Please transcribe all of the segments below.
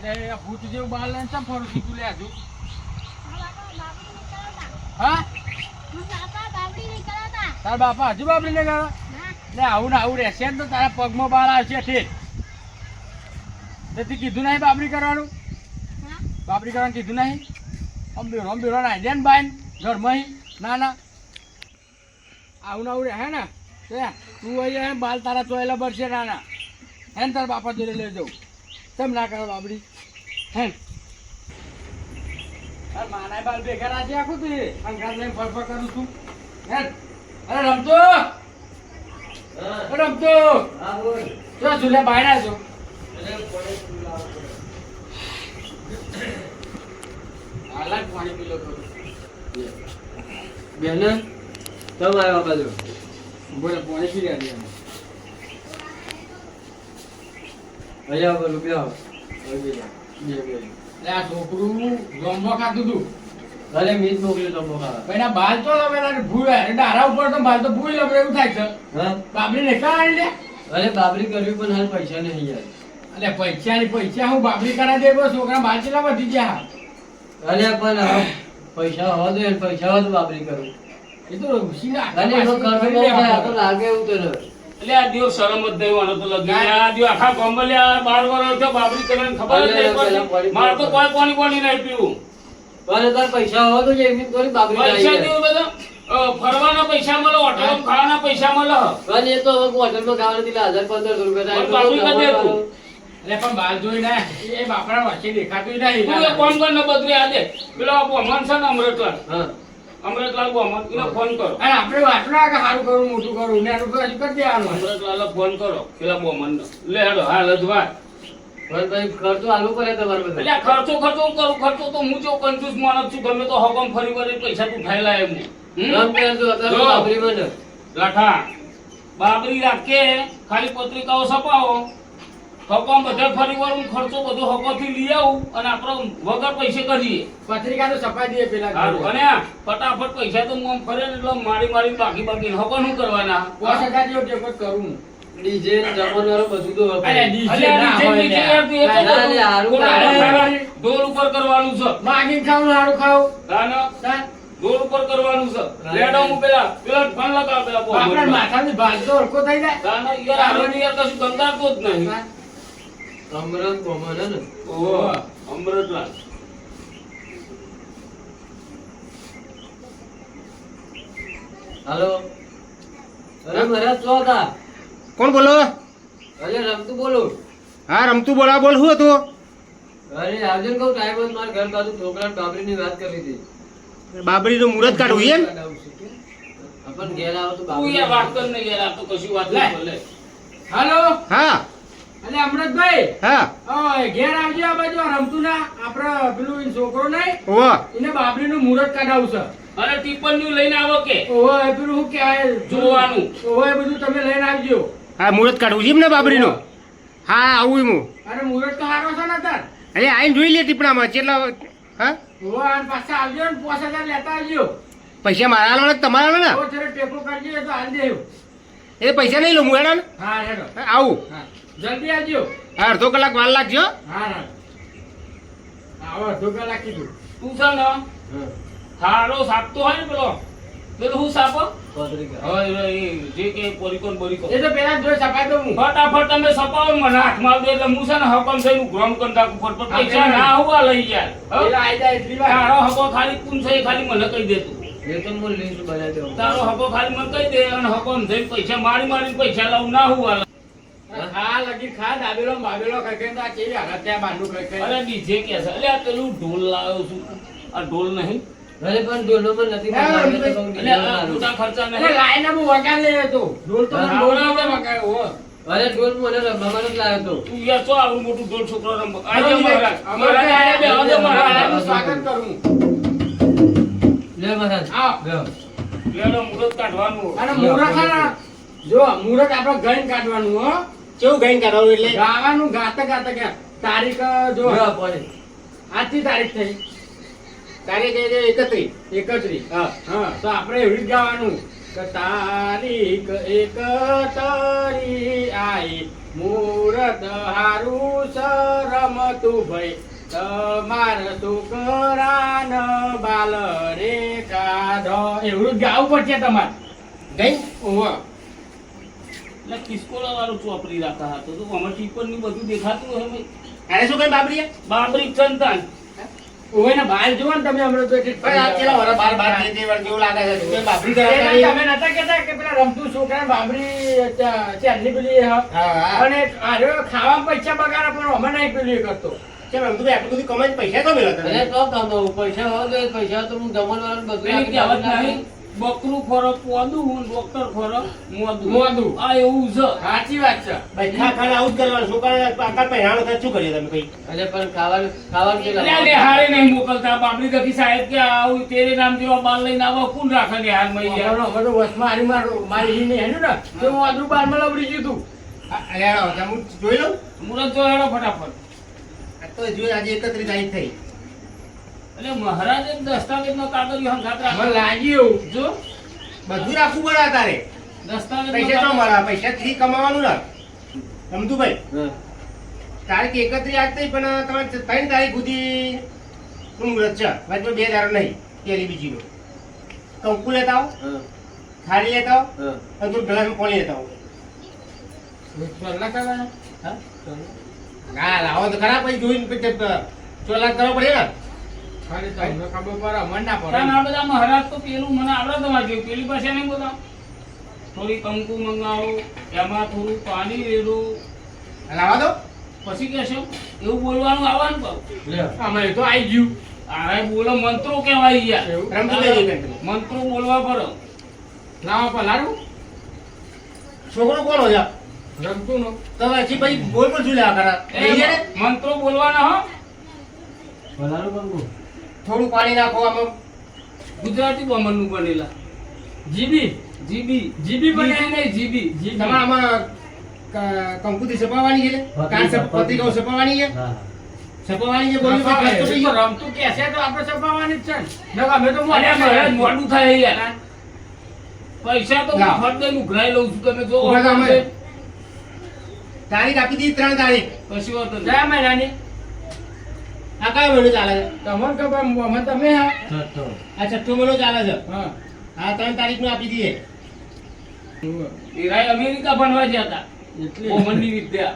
એ ભૂત જેવું બાલ લઈને ચમ ફરું છું તું લે હજુ હા તારા બાપા હજુ બાબરી ને ગયા લે આવું ને આવું રહેશે ને તો તારા પગમાં બાલ આવશે ઠીક તેથી કીધું નહીં બાબરી કરવાનું બાબરી કરવાનું કીધું નહીં અંબીરો નાઈ દે ને બાઈન ઘરમાં ના ના આવું ને આવું રહે ને તું અહીંયા બાલ તારા ચોયેલા બરશે ના ના હે ને તારા બાપા જોડે લઈ જાઉં તેમ ના કરો બાબડી હે માના બાલ ભેગા રાખી આખું તું અંગાત લઈને ફરફર કરું છું હે અરે રમતો રમતો જો ઝૂલે બહાર આવજો હાલા પાણી પી લો બેન તમે આવ્યા બાજુ બોલે પાણી પી રહ્યા અહીંયા બોલું ક્યાં આ છોકરું ગોમ્બો ખાતું તું અરે મીત મોકલ્યું તમે ખાવા ભાઈ બાલ તો લવેલા ભૂય ડારા ઉપર તો બાલ તો ભૂય લવે એવું થાય છે હા બાબરી ને કાઢી લે અરે બાબરી કરવી પણ હાલ પૈસા નહીં યાર અલે પૈસા હું બાબરી કરા દે બસ છોકરા બાલ ચેલા વધી ગયા અરે પણ પૈસા હોવા દે પૈસા હોવા તો બાબરી કરું એ તો સીધા અરે એનો ખર્ચ બહુ થાય તો લાગે એવું તો એટલે આ દિવસ શરમ જ નહીં વાળો તો લગી આ દિવસ આખા ગોંબલિયા 12 વર્ષ તો બાબરી કરીને ખબર જ નહીં પડતી મારે તો કોઈ પાણી નહીં પીવું પણ તાર પૈસા હોવા તો એમની થોડી બાબરી પૈસા દેવું બધા ફરવાના પૈસા મળે હોટલમાં ખાવાના પૈસા મળે પણ એ તો હોટલમાં ખાવા નથી 1000-1500 રૂપિયા પણ બાબરી કરી દે તું એટલે પણ બાલ જોઈ ના એ બાપડા વાંચી દેખાતું નહીં તું એક ફોન કર ને બદરી આજે પેલો બોમન છે ને અમૃતલાલ હા અમૃતલાલ બોમન એને ફોન કરો અને આપણે વાંચના કે સારું કરું મોટું કરું ને એનું કરી દેવાનું અમૃતલાલ ફોન કરો પેલા બોમન લે હેડો હાલ જ વાત પણ ભાઈ ખર્ચો આલવું પડે તમારે બધા એટલે ખર્ચો કરું ખર્ચો તો હું જો કંજૂસ માણસ છું ગમે તો હકમ ફરી વળી પૈસા તું ખાઈ લાય હું રમ પેર તો અત્યારે બાબરી મને લઠા બાબરી રાખે ખાલી પત્રિકાઓ છપાવો હકમ બધા ફરી વળું ખર્ચો બધો હકોથી લઈ આવું અને આપણે વગર પૈસે કરીએ પત્રિકા તો છપાઈ દઈએ પેલા સારું અને આ ફટાફટ પૈસા તો હું આમ ફરે ને એટલે મારી બાકી હકો શું કરવાના 5000 જેવો ટેકો કરું ડીજે જમણવારો બધું તો અરે ડીજે ના હોય લે. ઢોલ ઉપર કરવાનું છે માગીને ખાવું હારું ખાવું તાનો તાર ઢોલ ઉપર કરવાનું છે લેડો હું પેલા ફોન લગાવ પેલા બાપડા માથાની ભાલ તો હરખો થઈ જાય તાનો યાર આની યાર કશું ગંગાતો જ નહીં અમરન કોમન ને ઓહો અમૃતલાલ હાલો અરે મહારાજ છો હતા કોણ બોલો અરે રમતું બોલું હા રમતું બોલા બોલ શું હતું અરે આવજો ને કહું ટાઈમ જ મારા ઘર બાજુ છોકરા બાબરીની વાત કરી હતી બાબરીનું મુહૂર્ત કાઢવું એમ આપણ ઘેર આવો તો તું બાબરી યાર વાત કર ને યાર આ તો કશું વાત નહીં બોલે હાલો હા અલે અમૃતભાઈ હા ઓય ઘેર આવજો આ બાજુ આ રમતું ના આપડે પેલું ઈ છોકરો નહીં ઓહો એને બાબરીનું મુહૂર્ત કાઢાવું છે અને ટીપણનું લઈને આવો કે ઓય પેલું શું કહેવાય જોવાનું ઓય બધું તમે લઈને આવજો હા મુહૂર્ત કાઢવું છે એમ ને બાબરીનું હા આવું હું અરે મુહૂર્ત તો સારો છે ને તાર એટલે આઈને જોઈ લે ટીપણામાં કેટલા હા ઓય અને પાછા આવજો ને 5000 લેતા આવજો પૈસા મારા આલો ને તમારા આલો ને ઓ જરા ટેકો કરજો તો હાલ દેવ એ પૈસા નહીં લો હું હેડા ને હા હેડો હા, આવું હા જલ્દી આવજો હા અડધો કલાક વાર લાગજો હા હા આવો અડધો કલાક કીધું તું છે ને થાળો સાપતો હોય ને પેલો હું સાપો પત્રિકા હવે એ જે કે પોરીકોન બોરીકો એ તો પેલા જોઈ સપાઈ દઉં હું ફટાફટ તમે સપાવો ને મને હાથમાં દે એટલે હું છે ને હકમ થઈને ગ્રામ કરી નાખું ફટફટ પૈસા ના હોવા લઈ જાય પેલા આઈ જાય એટલી વાર તારો હકો ખાલી પૂન છે એ ખાલી મને કહી દે તું વેતન મૂળ લિસ્ટ બનાવી દો તારો હકો ખાલી મને કહી દે અને હકમ થઈને પૈસા મારી પૈસા લાવું ના હોવા ખા લગી ખા દાબેલો બાબેલો કઈ કઈ આ કેવી હાલત ત્યાં બાંધું કઈ કઈ અરે ડીજે કે છે એટલે આ પેલું ઢોલ લાવ્યો છું આ ઢોલ નહીં અરે પણ ડોલો માં નથી હા, લાગે તો કહું એટલે આ મોટા ખર્ચા અરે નહીં લાઈને હું વગાડ લે તો ઢોલ તો મને ઢોલ આવડે વગાડ હો અરે ડોલ મને રમવામાં જ લાવ્યો તો તું યાર તો આવું મોટું ઢોલ છોકરો રમ આજે આજે મહારાજ અમારે મહારાજ બે આજે મહારાજ નું સ્વાગત કરું લે મહારાજ આવ બેહો. લેડો મુરત કાઢવાનું અને મુહૂર્ત છે ને જો મુહૂર્ત આપણે ગઈને કાઢવાનું હો કેવું ગઈને કાઢવાનું એટલે ગાવાનું ગાતા ગાતા કે તારીખ જો બેહો પડે. આજથી તારીખ થઈ તારીખ 31 31 હા હા તો આપણે એવી જ ગાવાનું કે તારીખ 31 આઈ મુરત હારું રમતું ભાઈ તમાર છોકરાન બાલ રે કાઢો એવું જ ગાવું પડશે તમારે ગઈ ઓહો એટલે કિસ્કોલા વાળું ચોપડી રાખતા હતો તો આમાં ટીપર ની બધું દેખાતું હોય ભાઈ અરે શું કઈ બાબરી બાબરી ચંદન ઓહો ને બહાર જુઓ ને તમે હમણાં તો એટલી- ભાઈ આ પેલા વરા બાર બાર તે વર જેવું લાગે છે તું કઈ બાબરી એ કરાવતા ભાઈ નહીં? તમે નતા કહેતા કે પેલા રમતું છોકરા બાબરી ચાંદની પેલી હા, હા. અને આરે ખાવા પૈસા બગાડે પણ અમે નહીં પેલી એ કરતો કેમ એમ તું ભાઈ આટલું બધું કમાઈને પૈસા તો મેળવતા અરે નથી? તો કમાવું પૈસા હોય તો પૈસા તો હું જમણવાળાને બધું પેલી આપી કહેવત દઉં. નહીં બકરું ખોરો પોદું ડોક્ટર ખોરો મોદું મોદું. આ એવું છે સાચી વાત છે ભાઈ ખા ખાને આવું જ કરવાનું છોકરાને આકાર પહેરાણો થાય શું કરીએ તમે કઈ અરે પણ ખાવાનું કેટલા એટલે નિહાળે નહીં મોકલતા બાપડી દખી સાહેબ કે આવું તેરે નામ જેવા બાલ લઈને આવો કોણ રાખે નિહાળ માં યાર અમારો તો વસમાં હારી મારી ઈ નહીં હેડ્યું ને તો હું આદરું બારમાં લવડી ગયું તું અરે હું જોઈ લઉં મુરત જો હેડો ફટાફટ આ તો જોઈ આજે 31 તારીખ થઈ એટલે મહારાજે દસ્તાવેજ નો કાગળિયો હંગાત મને રાખો લાગ્યું જો બધું રાખવું પડે તારે દસ્તાવેજ પૈસા તો મળે પૈસા થી કમાવાનું ને સમજુ ભાઈ હા. તારીખ 31 આજ થઈ પણ તમારે 3 તારીખ સુધી નું મુહૂર્ત છે વચમાં 2 દારો નહીં પેલી બીજી નો કંકુ લેતા આવો હા. થાળી લેતા આવો હા. અને તું ગ્લાસમાં પાણી લેતા આવો ચોલા કરવાના હા? ના લાવો તો ખરા પછી જોઈને પછી ચોલા કરવો પડે ને ખાલી તમને ખબર પડે અમને ના પડે કારણ આ બધા મહારાજ તો પેલું મને આવડે તમારે જેવું પેલી પાસે નહીં બોલા થોડી કંકુ મંગાવો એમાં થોડું પાણી રેડો લાવા દો પછી કહેશો એવું બોલવાનું આવવાનું કહું અમે તો આવી ગયું આ બોલો મંત્રો કહેવાય યાર એવું? રમતું નહીં જોઈ તમે. મંત્રો બોલવા પડો લાવો પલારું છોકરો કોનો છે રમતું નો તો પછી ભાઈ બોલ પણ શું લેવા ખરા એ લઈ જાય ને? મંત્રો બોલવાના હો વધારે કંકુ. થોડું પાણી નાખો આમાં ગુજરાતી બમણનું બનેલા જીબી જીબી જીબી બને નહીં જીબી તમારે આમાં કંકુથી સપાવાની છે લે? કાન પત્રિકાઓ સપાવાની છે સપાવાની છે બોલ્યું કે ખર્ચો થઈ ગયો. રમતું કે છે તો આપણે છપાવવાની જ છે ને નકર અમે તો અલ્યા મહારાજ મોઢે મોડું થાય યાર પૈસા તો હું લાવ. ફટ દઈને ઉઘરાઈ લઉં છું તમે જો ઉભા થા અમે. તારીખ આપી દીધી 3 તારીખ પછી વાત નહીં. કયા મહિનાની આ કયો મહિનો ચાલે છે તમને ખબર અમે તમે હા આ 6 મહિનો ચાલે છે હા આ 3 તારીખ નું આપી દઈએ ઈરાય અમેરિકા ભણવા ગયા હતા એટલે કોમનની વિદ્યા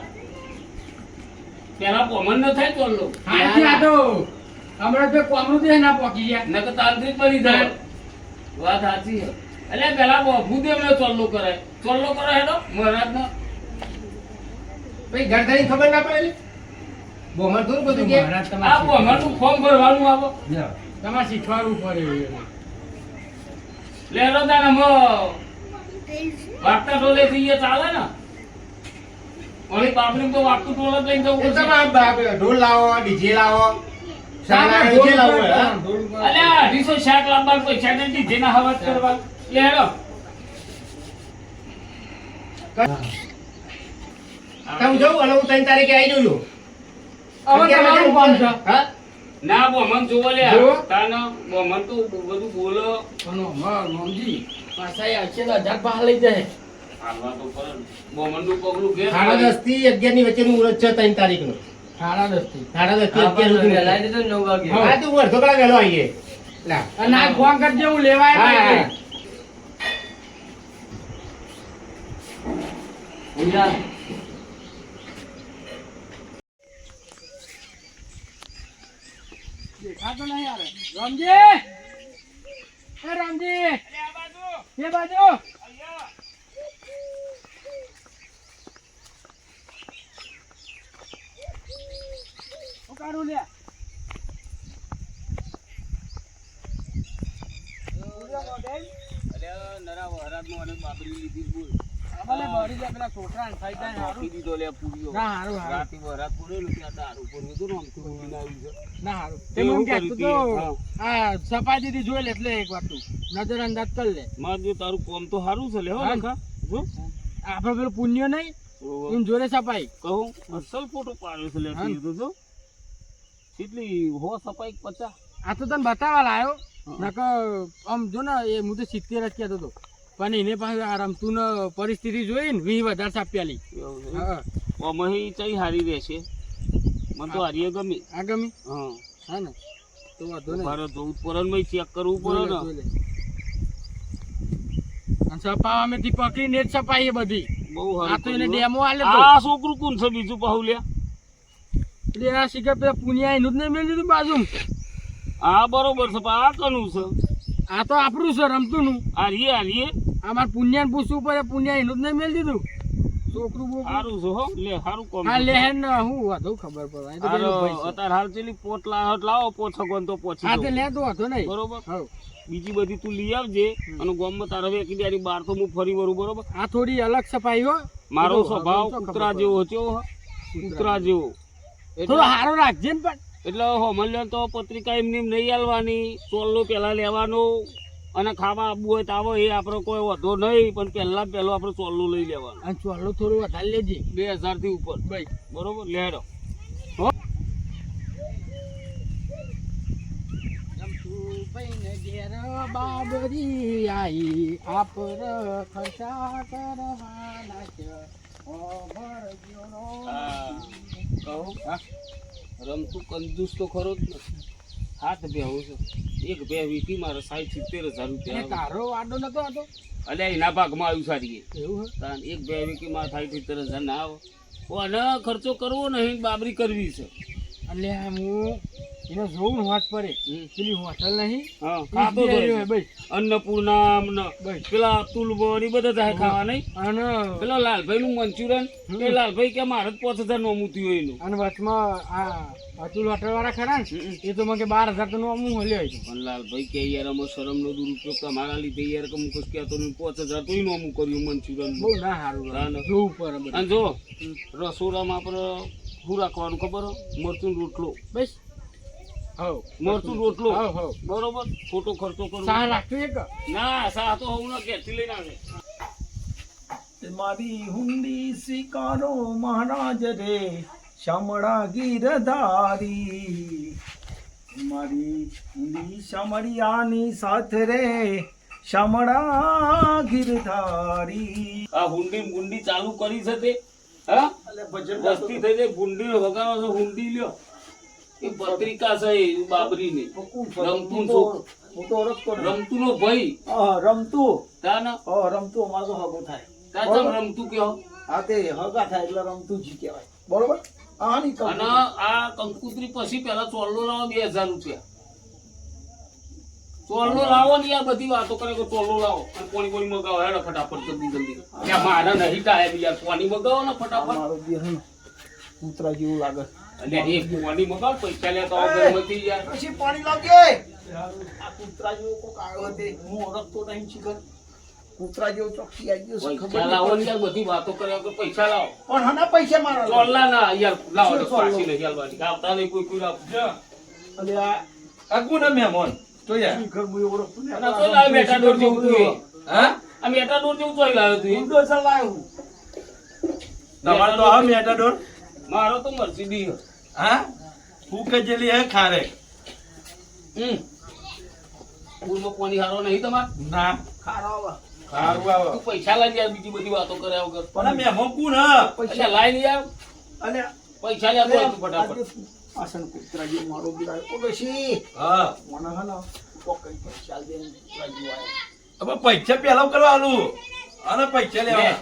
પેલા કોમન ન થાય તો લો હાજી આ તો હમણાં તો કોમનું દે ના પોકી ગયા નકર તાંત્રિક બની જાય વાત સાચી છે એટલે પેલા ભૂદેવ ને ચોલ્લો કરાય હેડો મહારાજ નો ભાઈ ઘર ધણી ખબર ના પડે લે? બોમર થોડું બધું કે મહારાજ આ તમારે ભણવાનું ફોર્મ ભરવાનું આવો તમારે શીખવાડવું પડે એવું. લે હેડો તાને વાગતા ટોલે થી એ ચાલે ને ઓલી બાપરી તો વાગતું ટોલે જ લઈને જવું એ પડશે. તમે આ ઢોલ લાવો ડીજે લાવો સારા સારા ઢોલ ડીજે લાવો પર- હા? ઢોલ પર- અલ્યા 250 શાક લાવવા પૈસા નથી જેના હવાજ કરવા લે હેડો તમે જાઉં અને હું 3 તારીખે આવી જઉં છું. હવે તમારું કામ છે હા? ના બોમન જોવો લે જોવો? તાના બોમન તો બધું બોલો અને મમજી પાછા એ હશે તો 1000 બહાર લઈ જાય હાલવા તો પર બોમન નું પગલું ઘેર 10:30 થી 11 ની વચ્ચેનું મુહૂર્ત છે 3 તારીખનું. 10:30 થી 10:30 થી આ 11 પણ સુધીનું. વહેલા દીધું ને 9 વાગે. હા, તું અડધો કલાક વહેલો આવીએ. લા. અને આ ફોન કરજે હું લેવા હા, આવ્યો હા. ઊંઝા. દેખાતો નહીં યાર રામજી એ રામજી એ બાજુ હું કાઢું લે અલ્યા નરા વહરાજ નું અને બાબરી લીધી બોલ ભલે બળી જાય પેલા છોકરાને ખાઈ જાય ને હારું. દીધો લે પૂરીઓ ના હારું હારું રાતી વહરાજ પૂરેલું ત્યાં દારૂ પૂર્યું હતું ને આમ તો ઊંઘીને આવ્યું છે ના હારું એવું તે હું કહેતો કર્યું તો આ સપાટી દીધી જોઈ લે એટલે એક વાર તું નજર અંદાજ કરી લે મારે જો તારું કોમ તો સારું છે લે હો હા. લખા જો આપણે પેલું પુણ્ય નહીં એમ જોડે સપાઈ કહું અસલ ફોટો પાડ્યો છે લે હા. ઈ તો જો કેટલી હો સપાઈ 50 આ તો તને બતાવવા લાયો હા. નકર આમ જો ને એ હું તો 70 જ કહેતો હતો પણ એને પાસે આ રમતું ને પરિસ્થિતિ જોઈ ને 20 વધારે છાપ્યાલી એવું છે. હા ઓમહી ચઈ હારી રહેશે મને તો હારીએ ગમી આ ગમી હા હા ને તો વાંધો નહીં મારે જોવું પડે ને ચેક કરવું પડે ને અને સપાવા મેથી પકડીને જ સપાઈએ બધી બહુ આ તો એને હારું ડેમો આલે કર્યું. તો આ છોકરું કોણ છે બીજું પાહુ લ્યા એટલે આ શિખર પેલા પુનિયા એનું જ નહીં મેળ દીધું બાજુ આ બરોબર છે પણ આ કનું છે આ તો આપણું છે રમતું નું હારીએ અમારે પુનિયાને પૂછવું પડે પુનિયા એનું જ નહીં મેળ દીધું છોકરું બોકરું સારું છે હો લે સારું કોમ હા લેહેન ને હું વધુ ખબર પડે આ તો પેલું ભાઈ છે. અત્યારે હાલ ચેલી પોટ લાવો પોછગોન તો પોછી હા તે દઉં. લે તો વાંધો નહીં બરોબર હવ બીજી બધી તું લઈ આવજે અને ગામમાં તારે હવે એકલી દાડી બહાર તો હું ફરી વરું બરોબર આ થોડી અલગ સફાઈ હો મારો તો સ્વભાવ હવે તો કૂતરા ખબર જેવો છે હો કૂતરા જેવો થોડો હારો રાખજે ને પણ એટલે હોમલ્યો તો પત્રિકા એમની નહીં આલવાની ચોલ્લો પહેલા લેવાનો અને ખાવા આવવું હોય તો આવો એ આપણો કોઈ વધો નહીં પણ પહેલો આપણે ચોલ્લો લઈ લેવાનો અને ચોલો થોડું વધારે લેજે 2000 થી ઉપર ભાઈ બરોબર લેડો બાબરી આઈ આપર ખર્ચા કરવાના છે રમતું કંજૂસ તો ખરો જ ને હાથ ભેવું છે એક બે વીટી મારે 60-70 હજાર એને રૂપિયા તારો વાડો નતો હતો અલ્યા એના ભાગમાં આવ્યું સારી એવું હે તાન એક બે વીકી માં 60-70 હજાર ના આવે અને ખર્ચો કરવો નહીં બાબરી કરવી છે એટલે આમ હું એને જોઉં ને હોટ પડે પેલી હોટલ નહીં હા ખાતો તો એ ભાઈ અન્નપૂર્ણા ને ભાઈ પેલા અતુલબોર એ બધા જાય ખાવા નહીં અને પેલા લાલભાઈ નું મંચુરિયન એ લાલભાઈ કે મારે જ 5000 નોમું થયું એનું અને વચમાં આ અતુલ હોટલ વાળા ખરા ને એ તો મને 12,000 તો નું અમુક મળ્યો હતો પણ લાલભાઈ કે યાર અમે શરમનો દુરુપયોગ તમારા લીધે યાર કે હું કશું કહેતો નહીં 5000 તો નોમું કર્યું મંચુરિયન બહુ ના સારું જોવું પડે બધું અને જો રસોડામાં આપણે શું રાખવાનું ખબર હો મરચું રોટલો બસ હવ મરચું રોટલો હવ હવ બરોબર ખોટો ખર્ચો કરવો સાહ રાખતું એક ના સા તો હું ના ઘેરથી લઈને આવે મારી હુંડી સ્વીકારો મહારાજ રે શામળા ગીરધારી મારી હુંડી શામળિયાની સાથે રે શામળા ગીરધારી આ હુંડી ગુંડી ચાલુ કરી છે તે હા વસ્તી થઈ જાય ગુંડી વગાડો છો હુંડી લ્યો એ પત્રિકા છે એ બાબરીની રમતું રમતું નો ભાઈ રમતું તાના રમતું અમારે તો હગો થાય તાચમ રમતું કયો આ તે હગા થાય એટલે રમતું જી કહેવાય બરોબર આની અને આ કંકુતરી પછી પેલા ચોલ્લો લાવો 2000 રૂપિયા ચોલ્લો લાવો ને આ બધી વાતો કરે કે ચોલ્લો લાવો અને પાણી મગાવો હેડો ફટાફટ જલ્દી ત્યાં મારા નહીં ટાળે યાર પાણી મગાવો ને ફટાફટ મારો બે હે ને કૂતરા જેવું લાગે એટલે એ પાણી મગાવો પૈસા લેતો આવો ઘરમાંથી યાર પછી પાણી લાવજે આ કૂતરા જેવો કોક આવ્યો હતો હું ઓળખતો નહીં શીખર કૂતરા જેવો ચોખ્ખી આવી ગયો છે ખબર પૈસા લાવો ને યાર બધી વાતો કરે કે પૈસા લાવો પણ હના પૈસા મારા ચોલ્લા ના યાર લાવો તો શું ચોલ્લો? પાછી નહીં હાલવાની આવતા નહીં કોઈ લાવો અલે આ આગુના મહેમાન તો યાર શીખર હું ઓળખતો નહીં અને કોઈ લાવે મેટાડોર જેવું તું એ. હા આ મેટાડોર જેવું ચોઈ લાવ્યો તું એ. બુલડોઝર લાવ્યો તમારે તો આ મેટાડોર મારો તો મર્સિડીઝ હા હું કે જેલી હે ખારે પૂરમાં પાણી હારો નહીં તમારે ના ખારો સારું આવે તું પૈસા લાવી યાર બીજી બધી વાતો કર્યા વગર પણ આ મહેમાન કોણ હ પૈસા લાવી યાર અને પૈસા લે તો ફટાફટ આસન કૂતરા જેવો મારો બિલાડો ઓ બેસી હા મને હે ને પોકઈ પૈસા દે કૂતરા જેવો આવ્યો હવે પૈસા પેલા કરવાનું અને પૈસા લેવા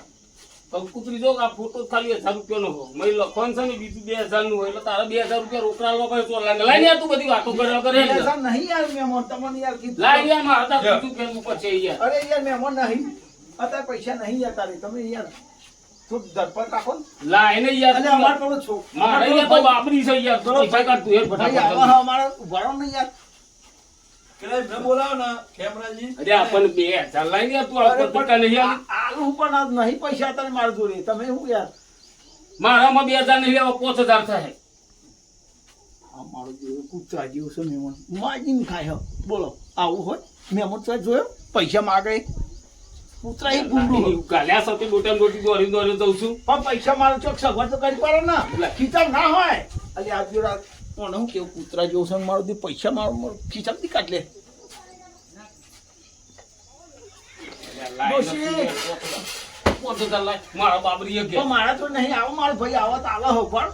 કંકુતરી જો આ ફોટો ખાલી 1000 રૂપિયા નો મેં લખવાનું છે ને બીજું 2000 નું હોય એટલે તારા 2000 રૂપિયા રોકડા લોકો ચોલા લાઈ યાર તું બધી વાતો કર્યા કરે પૈસા નહીં યાર મહેમાન તમને યાર કીધું લાઈ યાર મારા તા બીજું કેમ પછી યાર અરે યાર મહેમાન નહીં અત્યારે પૈસા નહીં યાર તારે તમે યાર થોડું ધરપત રાખો ને લાઈ ને યાર અને અમારે પેલો છો મારે યાર તો બાપરી છે યાર તો પૈસા કાઢ તું યાર ભાઈ આવા ફટાફટ અમારા ઉભારો નહીં યાર પેલા મેં બોલાવો ને ખેમરાજી અરે આપણને 2000 લાઈ યાર તું આ પત્રિકા નહીં આલી આલુ પણ આ નહીં પૈસા તારે મારા જોડે તમે શું યાર મારામાં 2000 નહીં લેવા 5000 થાય આ મારો જેવો કૂતરા જેવું છે મહેમાન માજીને ખાય હો બોલો આવું હોય મહેમાન તો જોયો પૈસા માગે કૂતરા એ ગુંડું ગાલ્યા સાથે ડોટા ડોટી દોરી દોરી દઉં છું પણ પૈસા મારો ચોક સગવડ તો કરી પાડો ને ખીચામ ના હોય અલે આ જોડા કોણ હું કેવું કૂતરા જેવું છે મારો દી પૈસા મારો ખીચામથી કાઢ લે ડોશી 5,000 લાય મારા બાબરીએ કે પણ મારા તો નહીં આવો મારો ભાઈ આવો તો આલો હો પણ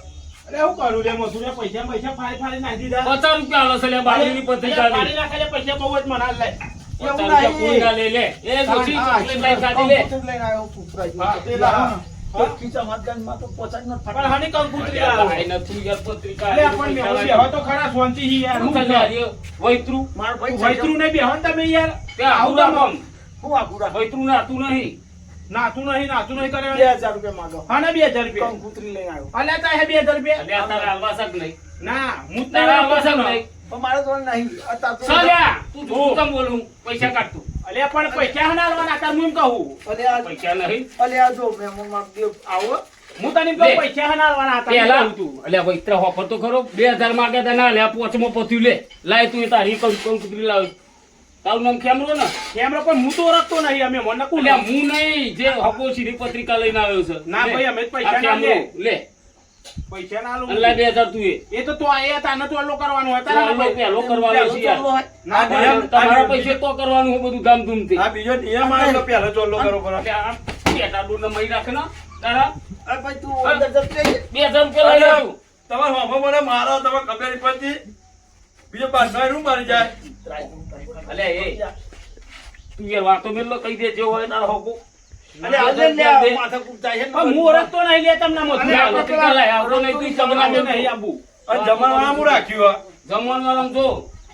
અરે હું કરું લે મથુરે પૈસા ફાડી નાખી દીધા 50 રૂપિયા આલો છે લે બાબરીની પત્રિકા લે. ફાડી નાખે પૈસા બહુ જ મના લે 50 રૂપિયા પૂરા લે લે એ ગોછી ચોકલેટ લઈ ખાધી લે. લઈને આવ્યો પુત્રાજી હા, તે લાવો. ખીચામાં ગંજમાં તો પચાસ નો પણ હની કંકુતરી અલ્યા લાવો ભાઈ નથી યાર પત્રિકા અરે આપણને હવે તો ખરા શાંતિ હી યાર હું હું ચાલ્યા વૈત્રુ મારો ભાઈ વૈતરું નહીં બેહો ને તમે યાર ત્યાં આવું આમ હું આ પૂરા વૈત્રુ નાતું નહીં. નાતું નહીં કરે 2000 રૂપિયા માંગો હા ને 2000 રૂપિયા કંકુતરી લઈને આવ્યો અલ્યા તા હે 2000 રૂપિયા અલ્યા તારા આલવાસક નહીં. ના હું તારા આલવાસક નહીં. પણ મારે તો નહીં અત્યારે તો ચાલ્યા તું જૂઠું કેમ બોલું પૈસા કાઢ તું. અલ્યા પણ પૈસા હના આલવાના તાર હું એમ કહું અલ્યા પૈસા નહીં. અલ્યા જો મેમો માં દેવ આવો હું તને એમ કહું લે. પૈસા હના આલવાના હતા પેલા એમ કહું તું. અલ્યા વૈત્ર હોફર તો ખરો 2000 માંગ્યા તા ના લ્યા પોચમાં પત્યું લે લાય તું એ તારી કંકુતરી લાવ. તારું નામ ખેમરો ને? કેમેરો પણ હું તો ઓળખતો નહીં અમે મને કોણ અલ્યા હું નહીં જે હકો સીધી પત્રિકા લઈને આવ્યો છે. ના લે. ભાઈ, અમે જ પૈસા આ ના લે. ખેમરો, લે પૈસા ના આલું અને લાય 2000 તું એ. એ તો આયા તાને તો અલ્લો કરવાનું હોય તો તારા આલો પહેલો કરવાનો છે યાર. ના તમારા તમારા પૈસે તો કરવાનું હોય બધું ધામધૂમથી. આ બીજો નિયમ આવ્યો તો પહેલો ચોલ્લો કરો કરો અલ્યા આ પેટા ડોરને મહી રાખે ને તારા અરે ભાઈ તું અંદર જતો રહે. 2000 રૂપિયા લઈ લેજો. તમારે હોમો મને મારો તમે ખબર નહીં પડતી બીજો પાછળ શું મારી જાય અલ્યા એ તું યાર વાતો મેલો કહી દે જેવો હોય તારો હકો. અલે આજે લે આ માથા કૂટતા છે ને પણ હું ઓળખતો નહીં લે તમને મથું અલ્યા આપણે પત્રિકા લાય આવતો નહીં તું તમને આપણે નહીં નહીં આબુ અને જમવાનું હું રાખ્યું જમવાનું જો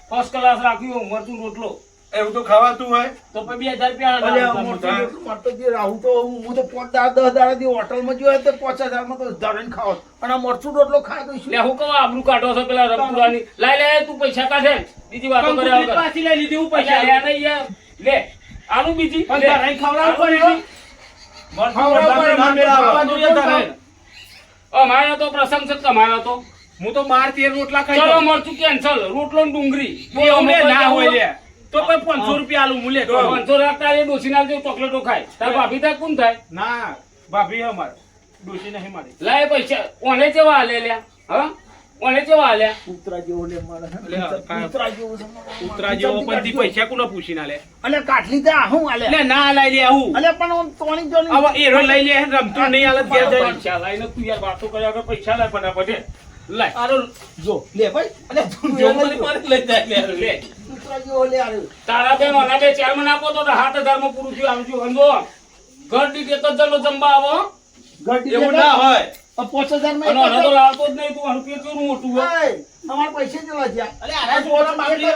ફર્સ્ટ ક્લાસ રાખ્યું મરચું રોટલો એવું તો ખાવાતું હોય તો પછી 2000 રૂપિયા અલે આલવાના. મોટો મોટો જે રાહુ તો હું તો 5-10 દાડાથી હોટલમાં જોયો તો 5000 માં તો ધરીને ખાવ અને આ મરચું રોટલો ખાય તો શું લે હું કહું આબરૂ કાઢો છો પેલા રમપુરાની. લાય લે તું પૈસા કાઢે બીજી વાતો કરે કંકુતરી વગર. પાછી લઈ લીધી હું પૈસા પૈસા લે નહીં યાર લે આલુ બીજી પણ લે. ધરાઈ ખવડાવવું પડે આલુ હો. બીજી. ખવડાવવું પડે, ખાવા જોઈએ ધરાઈને. અમારો તો પ્રસંગ છે તમારો તો હું તો 12-13 રોટલા ખાઈ ચલો જાઉં. મરચું કેન્સલ રોટલો ને ડુંગળી એવું લે, ના હોય લે. તો કોઈ 500 રૂપિયા આલું હું લે તો. 500 રાખતા એ ડોસી ના ચોકલેટો ખાય તાર ભાભી થાય કોણ થાય ના ભાભી અમારે ડોશી નહીં મારી લાય પૈસા ઓને કેવા હાલે લ્યા હા ઓને કેવા હાલ્યા કૂતરા જેવો લે મારે અલે, કૂતરા જેવો છે. ઉતરા જેવો પણ તી પૈસા કોને પૂછી ના લે અલે કાટલી દે હું આલે લે ના લઈ લે આવું અલે પણ આમ તોણી જોની હવે એરો લઈ લે રમતું નહીં હાલત ઘેર જઈને. પૈસા લાઈને તું યાર વાતો કર્યા વગર પૈસા લાય ફટાફટ લાય આરો જો લે ભાઈ અલે તું જો એ મને લઈ લો. મારે લઈ જાય લે લે કૂતરા જેવો લે આરે તારા બે મને બે ચાર મને આપો તો 7000 માં પૂરું થયું આવજો અંજો ઘર દીઠ એક જ જણનો જમવા આવો ગડી એવું ના હોય 5000 માં અને આને તો લાવતો જ નહીં તું આનું કેટલું મોટું હોય અમાર પૈસે ચલા જ્યા અલે આરા જોરા બાપડી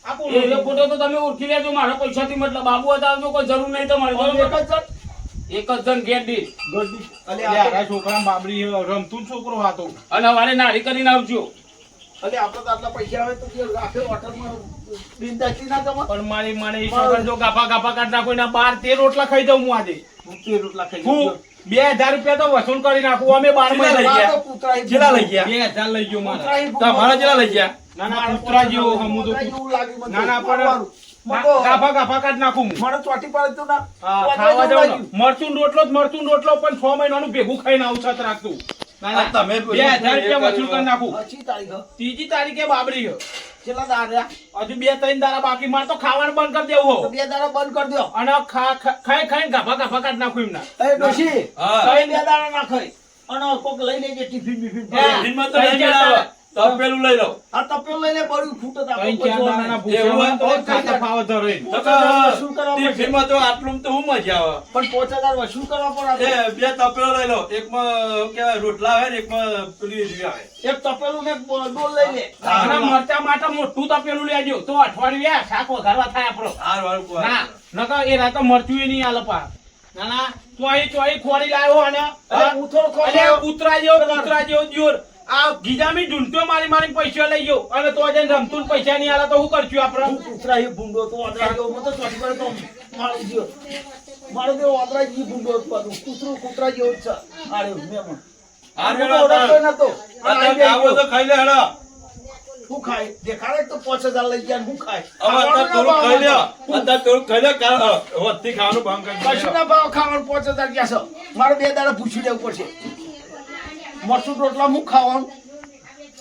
આપો એ ફોટો તો તમે ઓળખી લેજો મારા પૈસાથી મતલબ બાબુ હતા આવજો કોઈ જરૂર નહીં તમારે બરોબર એક જ જણ ઘેર દીઠ ગડી અલે આરા છોકરા બાપડી રમતું છોકરો હતો અને વારે નારી કરીને આવજો અલે આપણે તો આટલા પૈસા આવે તો જે રાખે હોટલમાં બિંદાસી ના તમે પણ મારી મને ઈ છોકરા જો ગાફા ગાફા કાઢ નાખો એના 12-13 રોટલા ખાઈ જાઉં હું આજે હું તે રોટલા ખાઈ હું 2000 રૂપિયા તો વસૂલ કરી નાખું અમે 12 કેટલા લઈ મહિના ગયા? કૂતરા કેટલા લઈ ગયા 2000 લઈ ગયો મારા તમારા કેટલા લઈ ગયા ના ના કૂતરા જેવો હમું તો ના ના પણ ગાફા ગાફા કાઢ નાખું હું. મને ચોટી પડે તો ના હા, ખાવા જવાનું મરચું રોટલો પણ 6 મહિનાનું ભેગું ખાઈને આવું છત રાખતું ના ના આ તમે 2000 રૂપિયા વસૂલ કરી નાખું અચી તારીખ ત્રીજી તારીખે બાબરી છે. કેટલા દાડા હજુ 2-3 દાડા બાકી મારે તો ખાવાનું બંધ કરી દેવું તો હો. 2 દાડા બંધ કરી દો અને ખાઈ ગાફા ગાફા કાઢ નાખું એમના એ ડોશી હા. કઈ 2 દાડા ના ખાઈ અને કોક લઈ લેજે ટિફિન બિફિન ટિફિનમાં તો નહીં મેળાવે. તપેલું લઈ લો આ તપેલું લઈ લે બળી ખૂટે તો ત્રણ ચાર દાડાના ભૂખ્યા એવું હોય તો હોય તો ખાતા ફાવે ધરે. વસૂલ કરવા પડશે. ટિફિનમાં તો આટલું તો હું મજા આવે પણ 5000 વસૂલ કરવા પડે એ બે તપેલો લઈ લો એકમાં કેવાય રોટલા આવે ને એકમાં પેલી રીંગણી આવે એક તપેલું ને એક ડોલ લઈ લે અને મરચા માટે મોટું તપેલું લેજો તો અઠવાડિયું શાક વઘારવા થાય આપણો. હાર વાળું કોઈ. ના નકર એ રાતો મરચું ય નહીં આલે પા. ના ના ચોઈ ખોરી લાવ્યો અને હું થોડો ખોરી અલ્યા, લાવ્યો. કૂતરા જેવો દિયોર. આ ગીજામી ઢૂંઢતો મારી પૈસા લઈ ગયો અને તો જઈને રમતું ને પૈસા નહીં આલે તો શું કરશું હું આપણે? કૂતરા એ ભૂંડો તો વાદરા જેવો મને તો ચોટી પડે તો મારો જીવ મારો જે વાદરા જી ભૂંડો હતો કૂતરું કૂતરા જેવો જ છે આરે મેમન હાર આ વેળા ઓળખતો નતો આ તો આવો તો ખાઈ લે હેડો હું ખાય દેખાડે તો 5000 લઈ ગયા હું ખાય હવે અત્યારે થોડું ખાઈ લે અત્યારે થોડું ખાઈ લે કારણ હોતથી ખાવાનું બંધ કરી કશું દે. ના ભાવ ખાવાનું 5000 ગયા છે મારે 2 દાડા પૂછી લેવું પડશે મરચું રોટલા હું ખાવાનું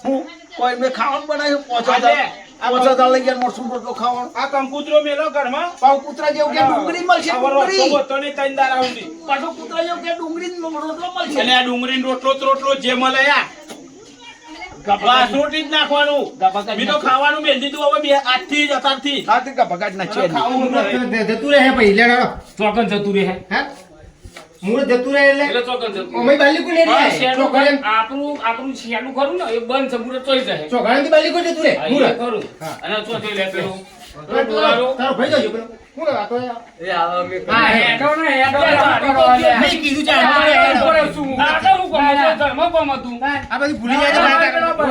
હું કોઈ મેં ખાવાનું બનાવ્યું 5000 ઓછા દાળ લઈ ગયા મરસું રોટલો ખાવાનો આ કંકુતરો મેલો ઘરમાં પાવ કૂતરા જેવું કે ડુંગળી મળશે ડુંગળી તો નહીં ત્રણ દાડા સુધી પાછો કૂતરા જેવું કે ડુંગળી રોટલો મળશે અને આ ડુંગળી રોટલો જે મળે બસ રોટી જ નાખવાનું બીજું ખાવાનું મેં દીધું હવે બે આજથી જ અત્યારથી હા તે કા ભગાડ ના છે ખાવું જતું રહે પછી લેડો ચોકન જતું રહે હા મુહૂર્ત જતું રહે એટલે એટલે ચોકન જતું અમે બાલી કોઈ લે હા, રે શેનું ચોકડે આપણું શેનું ખરું ને એ બંધ છે મુરત ચોઈ જાય ચોકડે બાલી કોઈ જતું રહે હા, એ મુહૂર્ત ખરું અને ચોથી લે પેલું તારો ભાઈ જજો પેલો હું આ તો હા હેડો ને હેડો મેં કીધું છે આ તો હું કહું છું, આ બધું ભૂલી જાય તો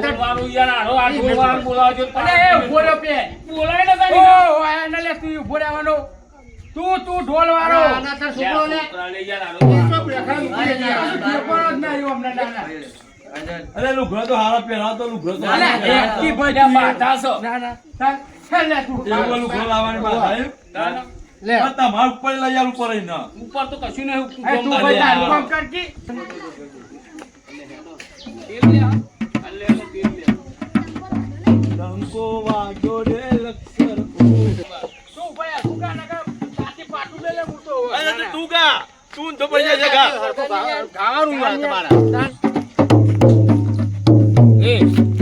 બોલવાનું યાર આનો આ બોલવાનું બોલાવજો બોલાય ને તારી તું ઢોલ વાળો છોકરો લે છોકરાને યાર આનો અરે લુગડો તો હારા પહેરાવો તો લુગડો તો અલે, હારા પહેરાવો. એકથી ભાઈ બાધા છો. એવું લુગડો લાવવાની વાત થાય. લે આ તમારે ઉપર લઈ આવવું પડે ને. ઉપર તો કશું નહીં એ તું ભાઈ તારું કામ કર કી. તેલ લે હા. આ લે લે, તેલ લે. ડંકો વાગ્યો રે લક્ષર. શું ભાઈ આ સુકા નકા પાટી પાટું લે હું તો અરે તો તું ગા. તું તો પૈસા છે ગા. ગાવાનું યાર તમારા એ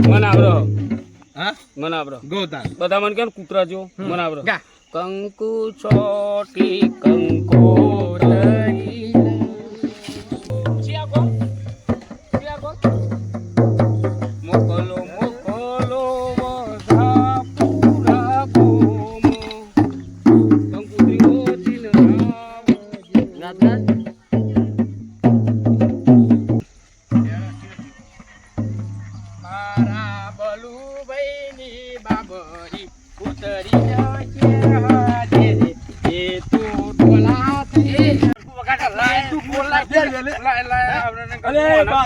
મને આવડો હા? મને આવડો ગોતા. બધા મને કેમ કૂતરા જો મને આવડો ગા. કંકુ છોટી કંકો મોકલો મોકલો વધા પૂરા કોમો કંકુત્રી ગોતીન રામ મારા બલુભાઈની બાબરી ઉતરી જશે હાજે રે. એ તું ડોલાથી લાય તું બોલાય લાય અરે બા.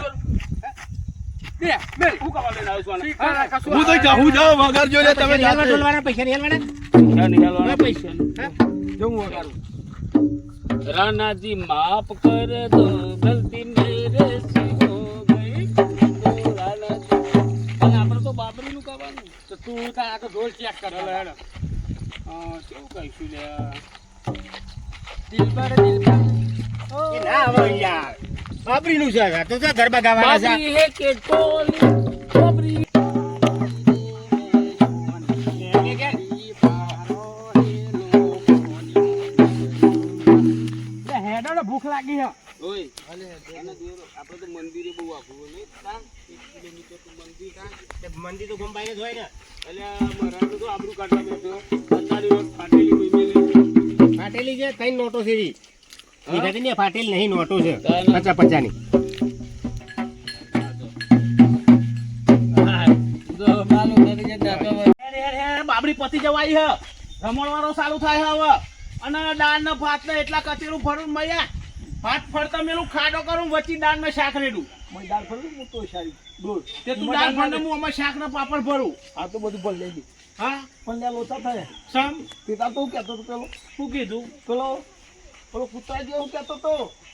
બે બે હું કવા લઈને આવ્યો છું આને? હું તો જાઉં જાઉં વગર જો લે તમે જાતે. પૈસા નહીં હાલવાના પૈસા નહીં હાલવાના. પૈસા જવું વગાડું राना जी माफ कर दो गलती मेरे से हो गई राना जी અને આપણે તો બાબરી નું કહેવાનું તો તું તાર આ તો ઢોલ ચેક કર હેલો હેલો કેવું કહીશું લે દિલબર એ ના હવે યાર બાબરીનું છે આ તો જા ગરબા ગાવાના છે બાબરી હે કે ટોલી બાબરી હેડો ને ભૂખ લાગી હે ઓય અને દેરો આપણે તો મંદિરે બહુ આઘું નહીં તાં 1 કિલોમીટર તો મંદિર તાં મંદિર તો ગંબાઈને જ હોય ને એટલે મરાનો તો આબરૂ કાઢવા બેઠો અત્યારે વાત ફાટેલી કોઈ મેલી ફાટેલી છે ત્રણ નોટો છે ઈ દીધાતી ને ફાટેલી નહીં નોટો છે ત્રણ? 50 ની બાબડી પતી જવાય હે રમણવાળો ચાલુ થાય હે હવે અને દાળ ને ભાત ને એટલા કચેરું ફરું મયા ભાત ફરતા મેલું ખાડો કરું વચ્ચે દાળ ને શાક રેડું દાળ ફરું હું તો સારી દોડ તે તું દાળ ફરને હું અમે શાક ને પાપડ ભરું આ તો બધું ભર લઈ હા પણ લોચા થાય સમ તે તા તો કહેતો તો પેલો શું કીધું પેલો કૂતરા જેવો કહેતો તો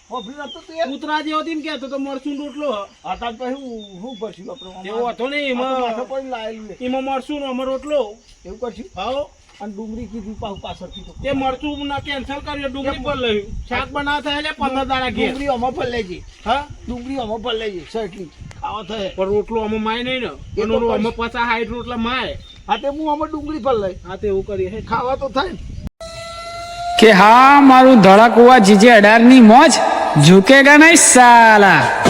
હોભરી નતો તો કૂતરા જેવો તેમ કહેતો તો મરસું રોટલો હતા પછી હું ભરશું આપણે એવો હતો ને એમાં પણ લાયેલું એમાં મરસું નો અમે રોટલો એવું કરશું હા અને ડુંગળી કીધું પાછળથી તે મરચું ના કેન્સલ કર્યો ડુંગળી પર લઈ શાક બના થાય એટલે 15 દાડા ઘેર ડુંગળી અમે પર લેજે હા ડુંગળી અમે પર લેજે સટલી ખાવા થાય પણ રોટલો અમે માય નહીં ને એનો અમે 50 60 રોટલા માય હા તે હું અમે ડુંગળી પર લઈ હા તે એવું કરીએ ખાવા તો થાય કે હા મારું ધડાકુવા જીજે 18 ની મોજ ઝુકેગા નહીં સાલા.